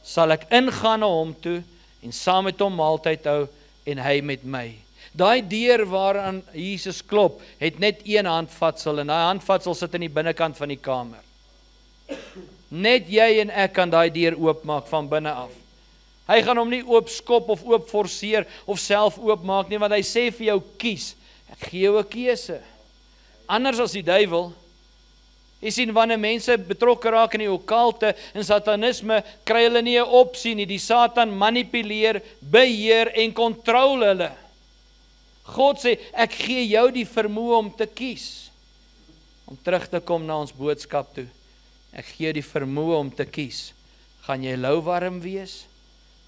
sal ek ingaan na hom toe en saam met hom maaltyd hou en hy met my. Daai deur waaraan Jesus klop, het net een handvatsel, en daai handvatsel sit in die binnekant van die kamer. Net jy en ek kan daai deur oopmaak van binne af. Hy gaan hom nie oopskop of oopforceer of self oopmaak nie, want hy sê vir jou, kies. Ek gee jou 'n keuse. Anders as die duiwel. Jy sien, wanneer mense betrokke raak in die okkulte en satanisme, kry hulle nie 'n opsie nie. Die Satan manipuleer, beheer en kontrol hulle. God sê, ek gee jou die vermoë om te kies. Om terug te kom na ons boodskap toe. Ek gee jou die vermoë om te kies. Gaan jy louwarm wees?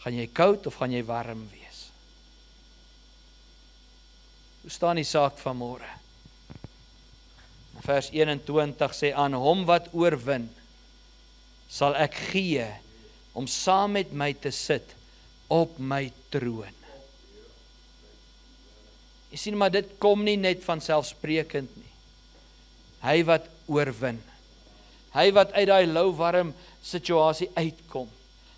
Gaan jy koud of gaan jy warm wees? Hoe staan die saak vanmôre? Vers 21 sê, aan hom wat oorwin, sal ek gee om saam met my te sit op my troon. Jy sien, maar dit kom nie net van selfsprekend nie. Hy wat oorwin. Hy wat uit daai lauwarm situasie uitkom.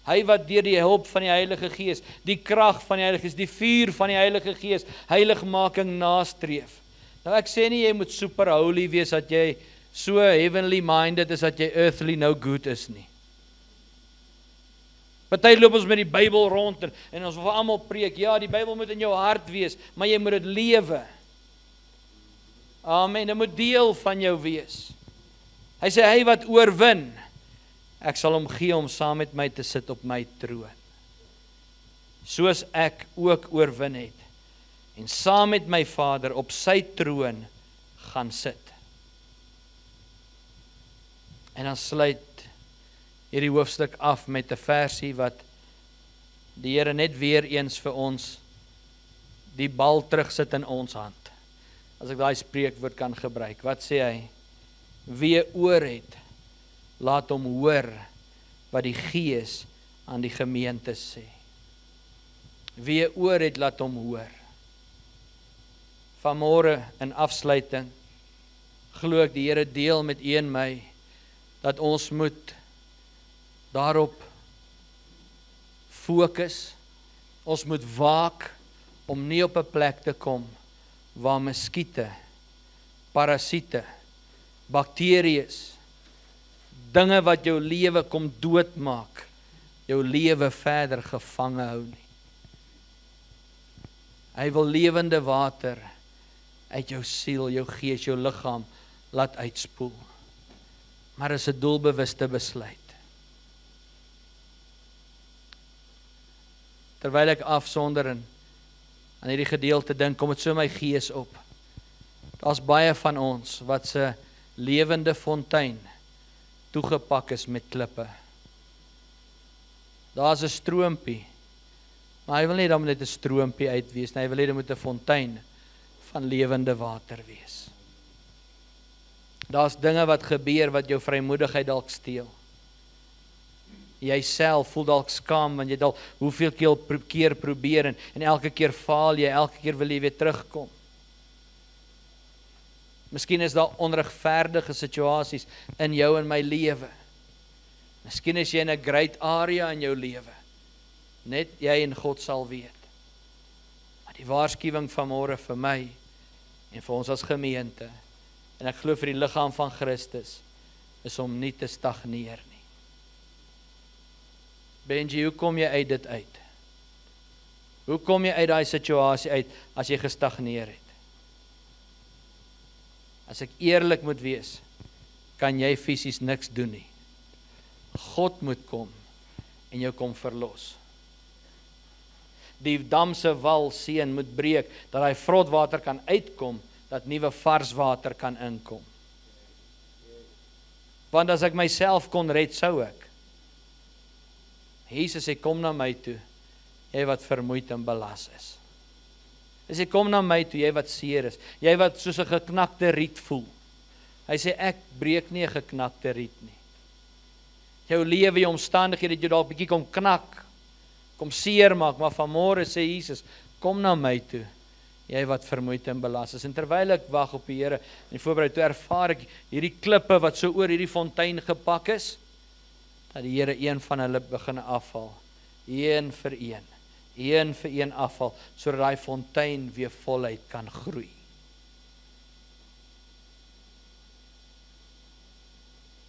Hy wat deur die hulp van die Heilige Gees, die krag van die Heilige Gees, die vuur van die Heilige Gees, heiligmaking nastreef. Nou ek sê nie jy moet super holy wees dat jy so heavenly minded is dat jy earthly no good is nie. Party loop ons met die Bybel rond en ons wil almal preek, ja, die Bybel moet in jou hart wees, maar jy moet dit lewe. Amen, dit moet deel van jou wees. Hy sê, hy wat oorwin, ek sal hom gee om saam met my te sit op my troon. Soos ek ook oorwin het, en saam met my Vader op sy troon gaan sit. En dan sluit hierdie hoofstuk af met 'n versie wat die Here net weer eens vir ons die bal terugsit in ons hand. As ek daai spreekwoord kan gebruik. Wat sê hy? Wie oor het, laat hom hoor wat die Gees aan die gemeente sê. Wie oor het, laat hom hoor. Vanmôre in afsluiting glo ek die Here deel met u en my dat ons moet daarop fokus. Ons moet waak om nie op 'n plek te kom waar muskiete, parasiete, bakterieë, dinge wat jou lewe kom doodmaak, jou lewe verder gevange hou nie. Hy wil lewende water uit jou siel, jou gees, jou liggaam laat uitspoel. Maar is 'n doelbewuste besluit. Terwyl ek afsonder en aan hierdie gedeelte dink, kom dit so my gees op. Daar's baie van ons wat se lewende fontein toegepak is met klippe. Daar's 'n stroompie, maar hy wil nie dan net 'n stroompie uitwees nie, hy wil hê dit moet 'n fontein van lewende water wees. Daar's dinge wat gebeur wat jou vrymoedigheid dalk steel. Jy self voel dalk skaam want jy dalk hoeveel keer probeer en elke keer faal jy, elke keer wil jy weer terugkom. Miskien is daar onregverdige situasies in jou en my lewe. Miskien is jy in 'n great area in jou lewe. Net jy en God sal weet. Maar die waarskuwing vanmôre vir my en vir ons as gemeente, en ek glo vir die liggaam van Christus, is om nie te stagneer nie. Benji, hoe kom jy uit dit uit? Hoe kom jy uit daai situasie uit as jy gestagneer het? As ek eerlik moet wees, kan jy fisies niks doen nie. God moet kom en jou kom verlos. Die damse wal seën moet breek, dat hy vrotwater kan uitkom, dat nuwe vars water kan inkom. Want as ek myself kon red, sou ek. Jesus sê, kom na my toe, jy wat vermoeid en belas is. Hy sê, kom na my toe, jy wat seer is, jy wat soos 'n geknakte riet voel. Hy sê, ek breek nie 'n geknakte riet nie. Jou lewe, jou omstandighede, het jy dalk bietjie kom knak, kom seer maak, maar vanmôre sê Jesus, kom na my toe, jy wat vermoeid en belas is. En terwyl ek wag op die Here en voorberei, toe ervaar ek hierdie klippe wat so oor hierdie fontein gepak is, dat die Here een van hulle begin afval, een vir een afval, sodat daai fontein weer voluit kan groei.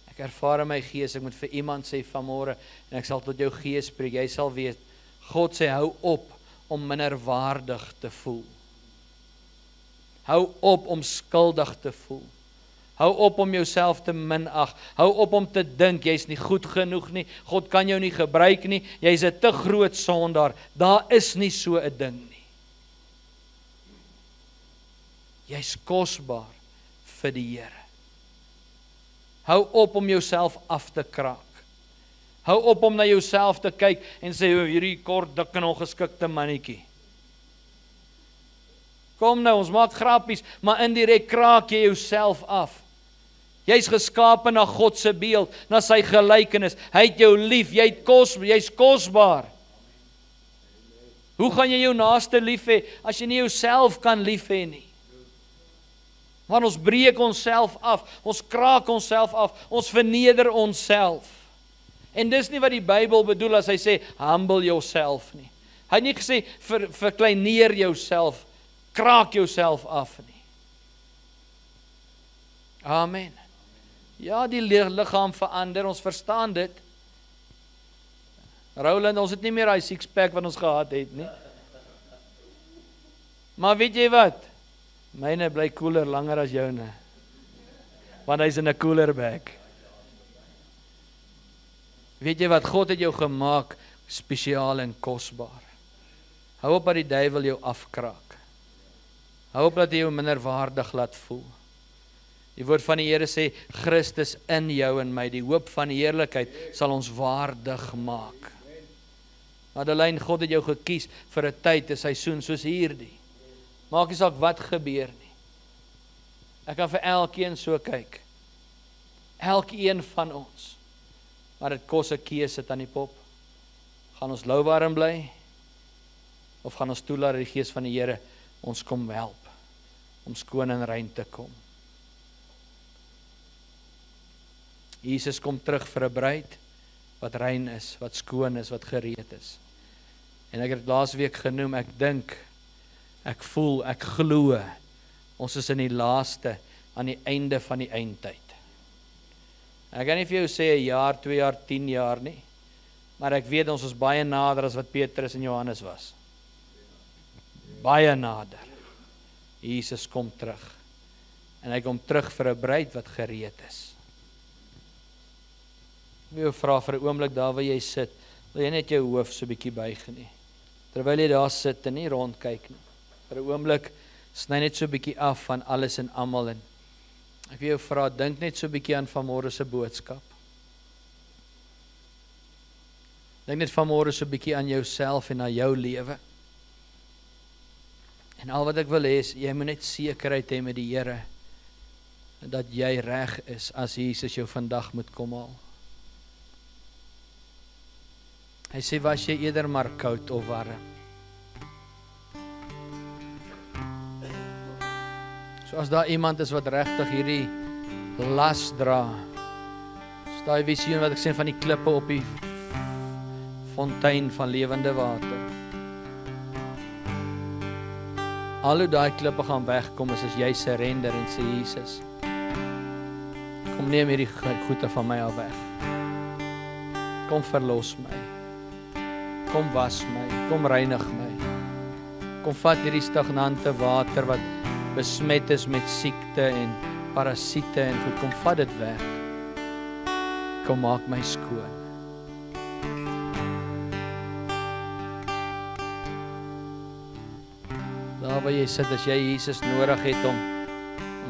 Ek ervaar in my gees, ek moet vir iemand sê vanmôre, en ek sal tot jou gees spreek, jy sal weet, God sê, hou op om minderwaardig te voel. Hou op om skuldig te voel. Hou op om jouself te minag. Hou op om te dink, jy's nie goed genoeg nie. God kan jou nie gebruik nie. Jy's 'n te groot sondaar. Daar is nie so 'n ding nie. Jy's kosbaar vir die Here. Hou op om jouself af te kraak. Hou op om na jouself te kyk en sê, hierdie kort, dik en ongeskikte mannetjie. Kom nou, ons maak grappies, maar indirek kraak jy jouself af. Jy's geskape na God se beeld, na sy gelykenis. Hy het jou lief, jy's kosbaar. Hoe gaan jy jou naaste lief hê as jy nie jouself kan lief hê nie? Want ons breek onsself af, ons kraak onsself af, ons verneder onsself. En dis nie wat die Bybel bedoel as hy sê, humble yourself nie. Hy het nie gesê, verkleineer jouself, kraak jouself af nie. Amen. Ja, die liggaam verander, ons verstaan dit. Roland, ons het nie meer die six-pack wat ons gehad het nie. Maar weet jy wat? Myne bly cooler langer as joune. Want hy is in 'n cooler bag. Weet jy wat? God het jou gemaak spesiaal en kosbaar. Hou op dat die duiwel jou afkraak. Hou op dat hy jou minderwaardig laat voel. Die woord van die Here sê, Christus in jou en my, die hoop van die heerlikheid, sal ons waardig maak. Madeleine, God het jou gekies vir 'n tyd, 'n seisoen soos hierdie. Maak nie saak wat gebeur nie. Ek kan vir elkeen so kyk. Elkeen van ons. Maar dit kos 'n keuse aan die pop. Gaan ons louwarm bly? Of gaan ons toelaat dat die Gees van die Here ons kom help om skoon en rein te kom? Jesus kom terug vir 'n bruid wat rein is, wat skoon is, wat gereed is. En ek het laasweek genoem, ek dink, ek voel, ek glo, ons is in die laaste, aan die einde van die eindtyd. Ek kan nie vir jou sê 'n jaar, 2 jaar, 10 jaar nie, maar ek weet ons is baie nader as wat Petrus en Johannes was. Baie nader. Jesus kom terug. En hy kom terug vir 'n bruid wat gereed is. Ek wil jou vra vir 'n oomblik daar waar jy sit, wil jy net jou hoof so 'n bietjie buig nie? Terwyl jy daar sit en nie rondkyk nie. Vir 'n oomblik sny net so 'n bietjie af van alles en almal en ek wil jou vra, dink net so 'n bietjie aan vanmôre se boodskap. Dink net vanmôre so 'n bietjie aan jouself en aan jou lewe. En al wat ek wil hê is, jy moet net sekerheid hê met die Here dat jy reg is as Jesus jou vandag moet kom haal. Hy sê, was jy eerder maar koud of warm? So as daar iemand is wat regtig hierdie las dra, is daai visioen wat ek sê van die klippe op die fontein van lewende water. Al hoe daai klippe gaan wegkom is as jy surrender en sê, Jesus, kom neem hierdie goede van my af weg. Kom verlos my. Kom was my, kom reinig my. Kom vat hierdie stagnante water wat besmet is met siekte en parasiete en goed, kom vat dit weg. Kom maak my skoon. Daar waar jy sit, as jy Jesus nodig het om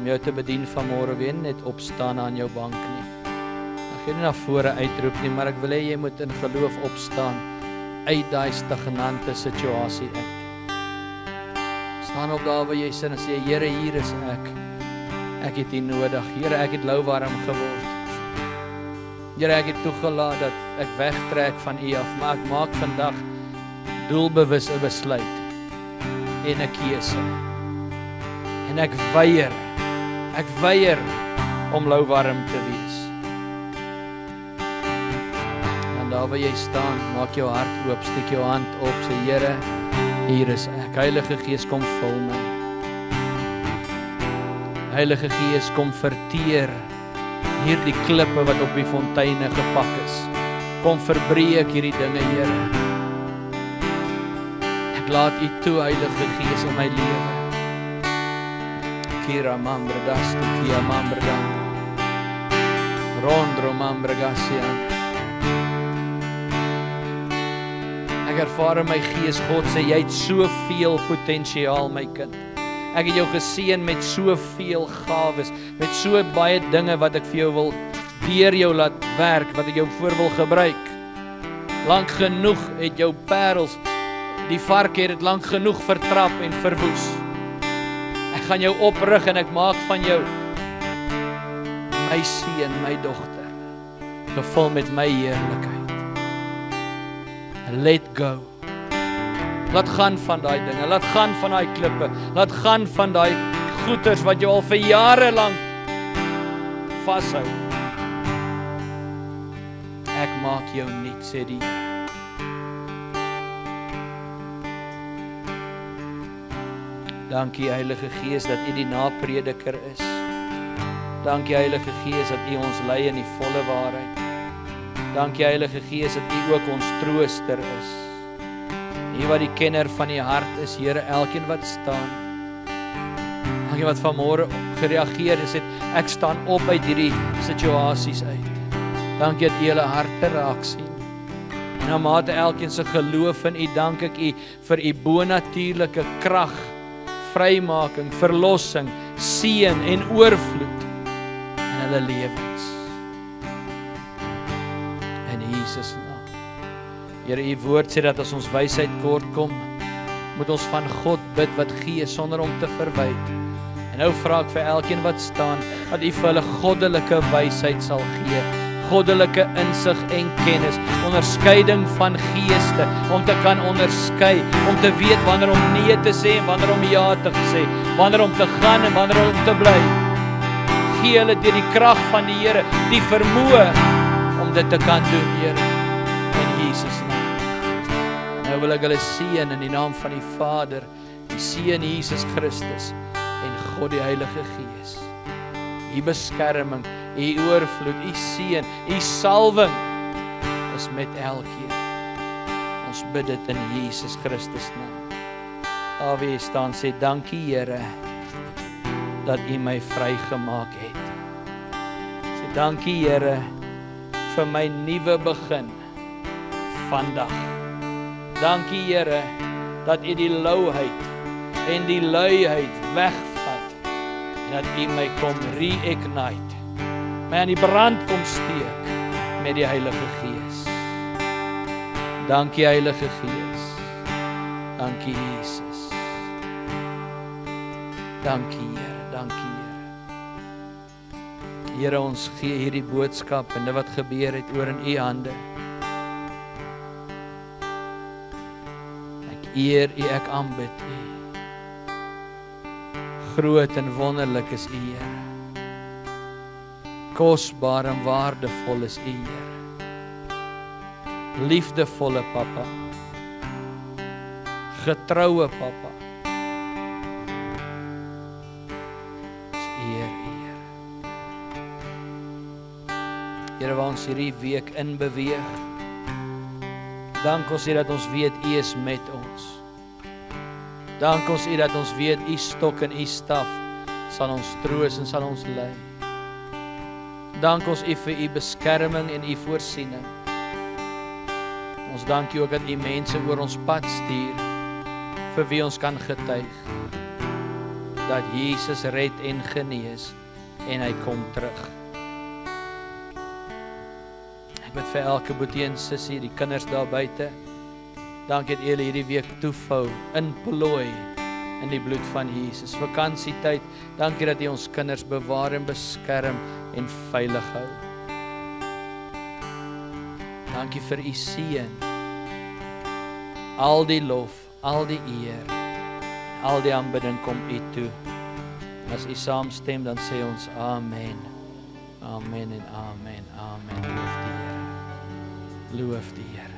jou te bedien vanmôre, weer net opstaan aan jou bank nie. Ek gaan nie na vore uitroep nie, maar ek wil hê jy moet in geloof opstaan uit daai stagnante situasie uit. Staan op daar waar jy sit en sê, Here, hier is ek. Ek het U nodig. Here, ek het louwarm geword. Here, ek het toegelaat dat ek wegtrek van U af, maar ek maak vandag doelbewus 'n besluit en 'n keuse. En ek weier om louwarm te wees. En daar waar jy staan, maak jou hart oop, steek jou hand op, sê Here, hier is ek. Heilige Gees, kom vul my. Heilige Gees, kom verteer hierdie klippe wat op die fonteine gepak is. Kom verbreek hierdie dinge, Here. Ek laat U toe, Heilige Gees, in my lewe. Kira mambradastu, kia mambradan. Rondro mambragasian. Ek ervaar in my gees, God sê, jy het soveel potensiaal, my kind. Ek het jou geseën met soveel gawes, met so baie dinge wat ek vir jou wil, deur jou laat werk, wat ek jou voor wil gebruik. Lank genoeg het jou parels, die vark het lank genoeg vertrap en verwoes. Ek gaan jou oprig en ek maak van jou my seun, my dogter, gevul met my heerlikheid. Let go. Laat gaan van daai dinge, laat gaan van daai klippe, laat gaan van daai goeders wat jou al vir jare lank vashou. Ek maak jou nuut, sê die Here. Dankie Heilige Gees dat U die naprediker is. Dankie Heilige Gees dat U ons lei in die volle waarheid. Dankie Heilige Gees dat U ook ons trooster is. U wat die kenner van die hart is, Here, elkeen wat staan. Elkeen wat vanmôre gereageer het, ek staan op uit hierdie situasies uit. Dankie dat U hulle harte raak sien. En na mate elkeen se geloof in U, dank ek U vir U bonatuurlike krag, vrymaking, verlossing, seën en oorvloed in hulle lewens. In Jesus naam. Here, U woord sê dat as ons wysheid kort kom, moet ons van God bid wat gee sonder om te verwyd. En nou vra ek vir elkeen wat staan, dat U vir hulle goddelike wysheid sal gee, goddelike insig en kennis, onderskeiding van geeste, om te kan onderskei, om te weet wanneer om nee te sê en wanneer om ja te sê, wanneer om te gaan en wanneer om te bly. Gee hulle deur die krag van die Here, die vermoë om dit te kan doen, Here, in Jesus naam. Nou wil ek hulle seën in die naam van die Vader, die Seun Jesus Christus en God die Heilige Gees. U beskerming, U oorvloed, U seën, U salwing is met elkeen. Ons bid dit in Jesus Christus naam. Daar wie staan sê, dankie Here, dat U my vrygemaak het. Sê dankie Here, vir my nuwe begin vandag. Dankie Here, dat U die louheid en die luiheid wegvat, en dat U my kom re-ignite, my aan die brand kom steek met die Heilige Gees. Dankie Heilige Gees. Dankie Jesus. Dankie Here, dankie Here. Here, ons gee hierdie boodskap en dit wat gebeur het oor in U hande. Ek eer U, ek aanbid U. Groot en wonderlik is U, Here. Kosbaar en waardevol is U, Here. Liefdevolle Papa. Getroue Papa. Ons eer U, Here. Here, waar ons hierdie week in beweeg, dank ons U dat ons weet U is met ons. Dank ons U dat ons weet U stok en U staf sal ons troos en sal ons lei. Dank ons U vir U beskerming en U voorsiening. Ons dank U ook dat U mense oor ons pad stuur vir wie ons kan getuig dat Jesus red en genees en Hy kom terug. Ek bid vir elke boetie en sussie, die kinders daar buite. Dankie dat julle hierdie week toevou, inplooi in die bloed van Jesus. Vakansietyd, dankie dat U ons kinders bewaar en beskerm en veilig hou. Dankie vir U seën. Al die lof, al die eer, al die aanbidding kom U toe. As U saamstem, dan sê ons amen. Amen en amen. Amen. Loof die Here. Loof die Here.